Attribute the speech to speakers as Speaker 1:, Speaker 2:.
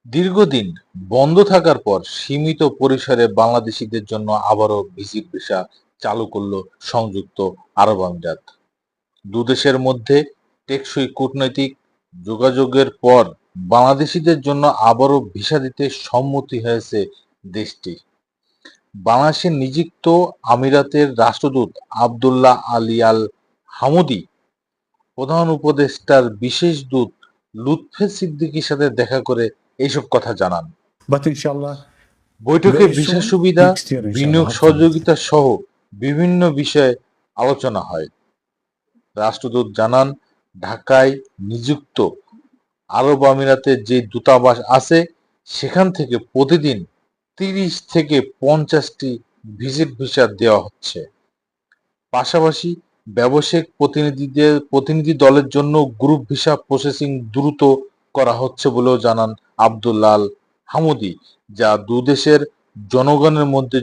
Speaker 1: দীর্ঘদিন বন্ধ থাকার পর সীমিত পরিসরে বাংলাদেশিদের জন্য আবারও ভিজিট ভিসা চালু করল সংযুক্ত আরব আমিরাত। দুদেশের মধ্যে টেকসই কূটনৈতিক যোগাযোগের পর বাংলাদেশিদের জন্য আবারও ভিসা দিতে সম্মতি হয়েছে দেশটি। বাংলাদেশে নিযুক্ত আমিরাতের রাষ্ট্রদূত আবদুল্লাহ আলী আল হামুদি প্রধান উপদেষ্টার বিশেষ দূত লুৎফে সিদ্দিকীর সাথে দেখা করে এইসব কথা জানান।
Speaker 2: But inshallah,
Speaker 1: বৈঠকে
Speaker 2: very
Speaker 1: ভিসা
Speaker 2: soon,
Speaker 1: সুবিধা,
Speaker 2: next year, inshallah,
Speaker 1: বিনিয়োগ
Speaker 2: hopefully.
Speaker 1: সহযোগিতা সহ বিভিন্ন বিষয়ে আলোচনা হয়। রাষ্ট্রদূত জানান, ঢাকায় নিযুক্ত আরব আমিরাতের যে দূতাবাস আছে সেখান থেকে প্রতিদিন ৩০ থেকে ৫০টি ভিজিট ভিসা দেওয়া হচ্ছে। পাশাপাশি ব্যবসায়িক প্রতিনিধি দলের জন্য গ্রুপ ভিসা প্রসেসিং দ্রুত করা হচ্ছে বলেও জানান আবদুল্লাহ আল হামুদি, যা দুদেশের জনগণের মধ্যে